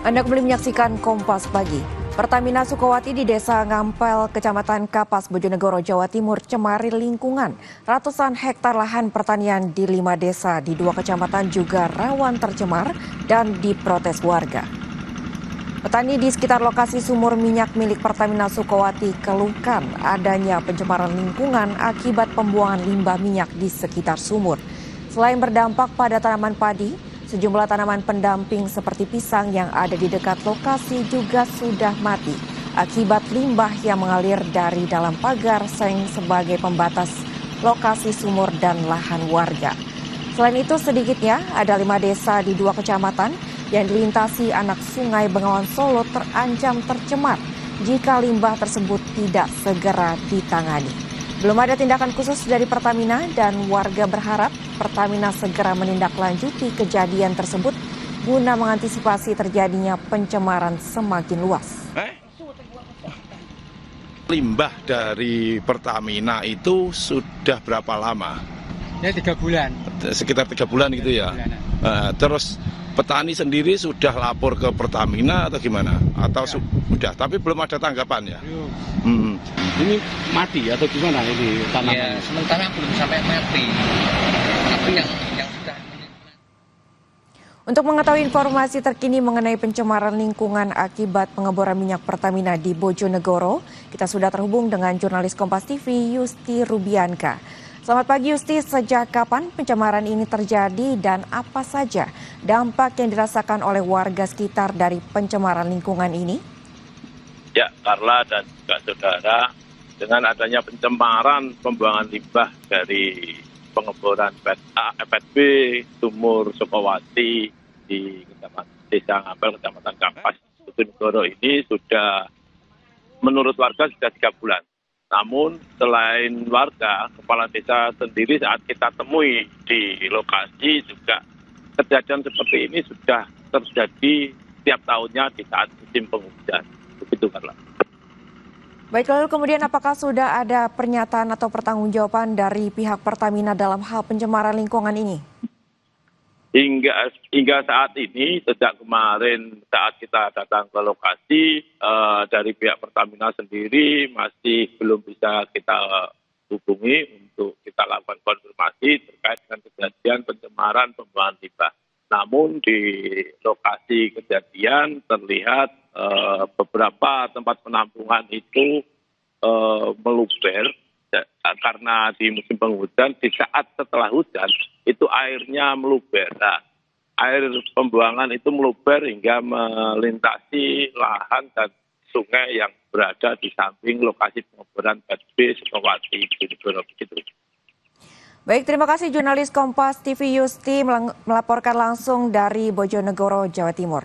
Anda kembali menyaksikan Kompas Pagi. Pertamina Sukowati di Desa Ngampel, Kecamatan Kapas, Bojonegoro, Jawa Timur, cemari lingkungan. Ratusan hektar lahan pertanian di 5 desa di 2 kecamatan juga rawan tercemar dan diprotes warga. Petani di sekitar lokasi sumur minyak milik Pertamina Sukowati keluhkan adanya pencemaran lingkungan akibat pembuangan limbah minyak di sekitar sumur. Selain berdampak pada tanaman padi, sejumlah tanaman pendamping seperti pisang yang ada di dekat lokasi juga sudah mati akibat limbah yang mengalir dari dalam pagar seng sebagai pembatas lokasi sumur dan lahan warga. Selain itu sedikitnya ada 5 desa di 2 kecamatan yang dilintasi anak sungai Bengawan Solo terancam tercemar jika limbah tersebut tidak segera ditangani. Belum ada tindakan khusus dari Pertamina dan warga berharap Pertamina segera menindaklanjuti kejadian tersebut guna mengantisipasi terjadinya pencemaran semakin luas. Limbah dari Pertamina itu sudah berapa lama? Ya 3 bulan. Sekitar 3 bulan gitu ya. Terus petani sendiri sudah lapor ke Pertamina atau gimana? Atau sudah? Tapi belum ada tanggapan ya? Belum. Ini mati atau gimana ini tanamannya? Ya, sementara belum sampai mati. Tapi yang sudah. Untuk mengetahui informasi terkini mengenai pencemaran lingkungan akibat pengeboran minyak Pertamina di Bojonegoro, kita sudah terhubung dengan jurnalis Kompas TV Yusti Rubianka. Selamat pagi Yusti, sejak kapan pencemaran ini terjadi dan apa saja dampak yang dirasakan oleh warga sekitar dari pencemaran lingkungan ini? Ya, Carla dan juga saudara, dengan adanya pencemaran pembuangan limbah dari pengeboran FSB Sumur Sukowati di Desa Ngampel, Kecamatan Kapas, Bojonegoro ini sudah menurut warga sudah 3 bulan. Namun selain warga, kepala desa sendiri saat kita temui di lokasi juga kejadian seperti ini sudah terjadi setiap tahunnya di saat musim penghujan. Begitu, Carla. Baik, lalu kemudian apakah sudah ada pernyataan atau pertanggungjawaban dari pihak Pertamina dalam hal pencemaran lingkungan ini? Hingga saat ini, sejak kemarin saat kita datang ke lokasi, dari pihak Pertamina sendiri masih belum bisa kita hubungi untuk kita lakukan konfirmasi terkait dengan kejadian pencemaran pembuangan limbah. Namun di lokasi kejadian terlihat beberapa tempat penampungan itu meluber karena di musim penghujan, di saat setelah hujan itu airnya meluber. Nah, air pembuangan itu meluber hingga melintasi lahan dan sungai yang berada di samping lokasi pengeboran FSB Sukowati. Baik, terima kasih jurnalis Kompas TV Yusti melaporkan langsung dari Bojonegoro, Jawa Timur.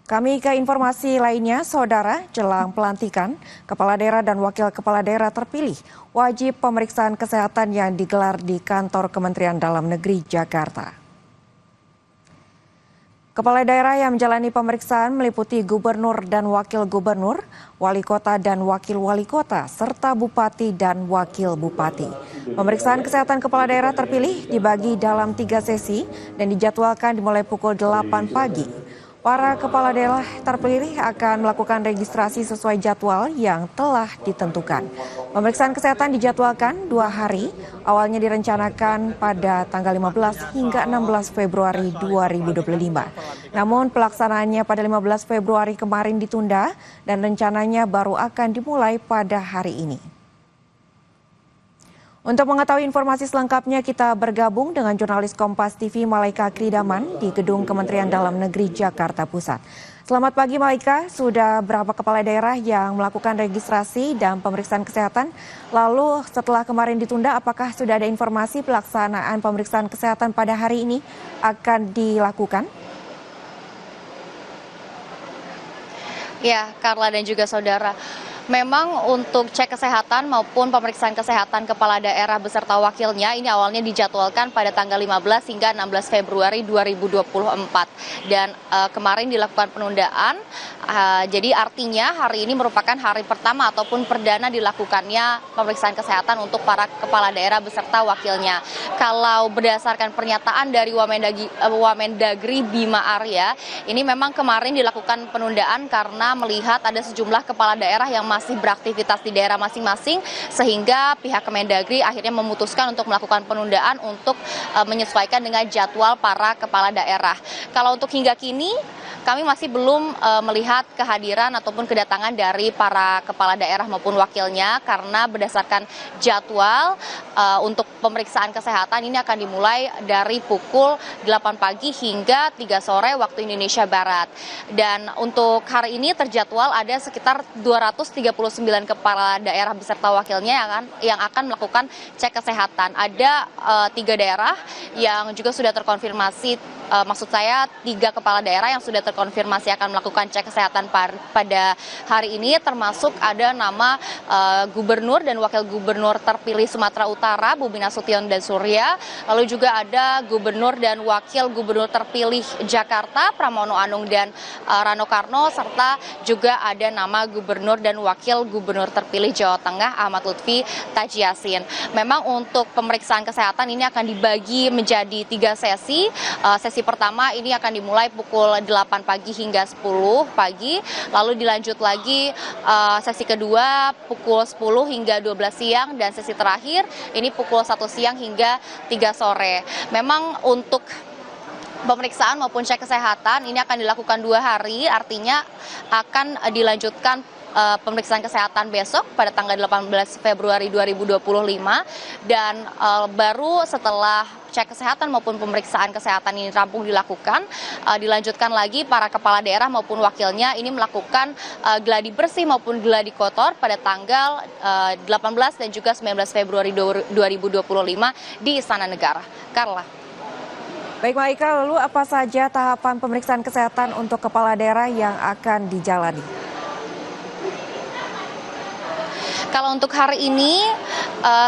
Kami ke informasi lainnya, saudara, jelang pelantikan, kepala daerah dan wakil kepala daerah terpilih wajib pemeriksaan kesehatan yang digelar di kantor Kementerian Dalam Negeri Jakarta. Kepala daerah yang menjalani pemeriksaan meliputi gubernur dan wakil gubernur, wali kota dan wakil wali kota, serta bupati dan wakil bupati. Pemeriksaan kesehatan kepala daerah terpilih dibagi dalam 3 sesi dan dijadwalkan dimulai pukul 8 pagi. Para kepala daerah terpilih akan melakukan registrasi sesuai jadwal yang telah ditentukan. Pemeriksaan kesehatan dijadwalkan 2 hari, awalnya direncanakan pada tanggal 15 hingga 16 Februari 2025. Namun pelaksanaannya pada 15 Februari kemarin ditunda dan rencananya baru akan dimulai pada hari ini. Untuk mengetahui informasi selengkapnya, kita bergabung dengan jurnalis Kompas TV Malaika Kridaman di Gedung Kementerian Dalam Negeri Jakarta Pusat. Selamat pagi Malaika, sudah berapa kepala daerah yang melakukan registrasi dan pemeriksaan kesehatan? Lalu setelah kemarin ditunda, apakah sudah ada informasi pelaksanaan pemeriksaan kesehatan pada hari ini akan dilakukan? Ya, Carla dan juga saudara. Memang untuk cek kesehatan maupun pemeriksaan kesehatan kepala daerah beserta wakilnya ini awalnya dijadwalkan pada tanggal 15 hingga 16 Februari 2024. Dan kemarin dilakukan penundaan, jadi artinya hari ini merupakan hari pertama ataupun perdana dilakukannya pemeriksaan kesehatan untuk para kepala daerah beserta wakilnya. Kalau berdasarkan pernyataan dari Wamendagri Bima Arya, ini memang kemarin dilakukan penundaan karena melihat ada sejumlah kepala daerah yang masih beraktivitas di daerah masing-masing, sehingga pihak Kemendagri akhirnya memutuskan untuk melakukan penundaan untuk menyesuaikan dengan jadwal para kepala daerah. Kalau untuk hingga kini, kami masih belum melihat kehadiran ataupun kedatangan dari para kepala daerah maupun wakilnya, karena berdasarkan jadwal untuk pemeriksaan kesehatan ini akan dimulai dari pukul 8 pagi hingga 3 sore waktu Indonesia Barat. Dan untuk hari ini terjadwal ada sekitar 239 kepala daerah beserta wakilnya yang akan melakukan cek kesehatan. Ada 3 daerah yang juga sudah terkonfirmasi, maksud saya 3 kepala daerah yang sudah terkonfirmasi akan melakukan cek kesehatan pada hari ini, termasuk ada nama gubernur dan wakil gubernur terpilih Sumatera Utara, Bobi Nasution dan Surya, lalu juga ada gubernur dan wakil gubernur terpilih Jakarta, Pramono Anung dan Rano Karno, serta juga ada nama gubernur dan wakil gubernur terpilih Jawa Tengah, Ahmad Lutfi Tajiasin. Memang untuk pemeriksaan kesehatan ini akan dibagi menjadi 3 sesi. Sesi pertama ini akan dimulai pukul 8 pagi hingga 10 pagi, lalu dilanjut lagi sesi kedua pukul 10 hingga 12 siang, dan sesi terakhir ini pukul 1 siang hingga 3 sore. Memang untuk pemeriksaan maupun cek kesehatan ini akan dilakukan 2 hari, artinya akan dilanjutkan pemeriksaan kesehatan besok pada tanggal 18 Februari 2025, dan baru setelah cek kesehatan maupun pemeriksaan kesehatan ini rampung dilakukan, dilanjutkan lagi para kepala daerah maupun wakilnya ini melakukan gladi bersih maupun gladi kotor pada tanggal 18 dan juga 19 Februari 2025 di Istana Negara. Carla. Baik Maika, lalu apa saja tahapan pemeriksaan kesehatan untuk kepala daerah yang akan dijalani? Kalau untuk hari ini,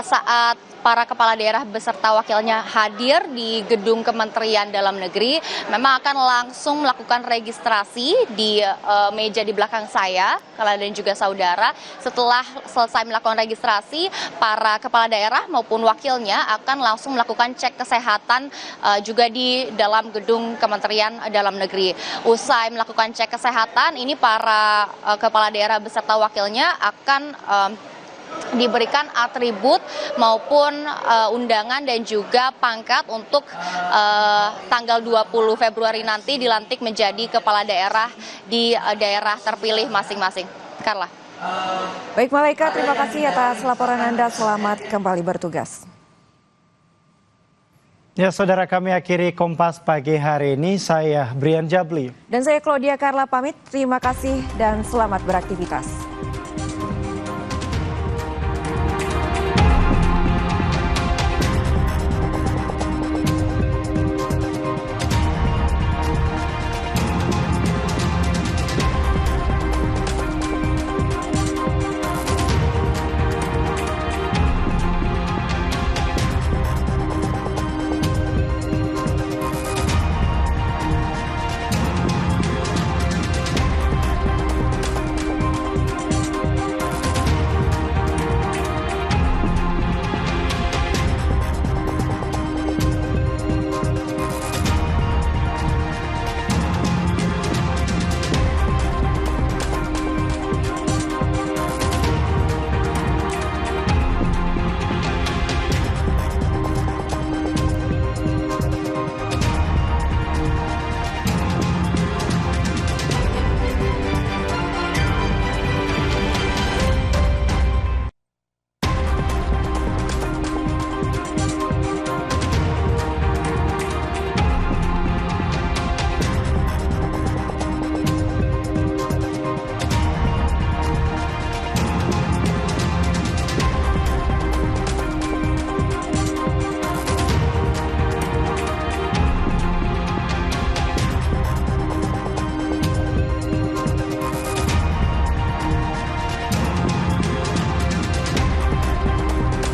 saat para kepala daerah beserta wakilnya hadir di gedung Kementerian Dalam Negeri, memang akan langsung melakukan registrasi di meja di belakang saya, Kala dan juga saudara. Setelah selesai melakukan registrasi, para kepala daerah maupun wakilnya akan langsung melakukan cek kesehatan juga di dalam gedung Kementerian Dalam Negeri. Usai melakukan cek kesehatan, ini para kepala daerah beserta wakilnya akan diberikan atribut maupun undangan dan juga pangkat untuk tanggal 20 Februari nanti dilantik menjadi kepala daerah di daerah terpilih masing-masing. Carla. Baik Malaika, terima kasih atas laporan Anda. Selamat kembali bertugas. Ya, saudara, kami akhiri Kompas pagi hari ini. Saya Brian Jabli. Dan saya Claudia Carla pamit. Terima kasih dan selamat beraktivitas.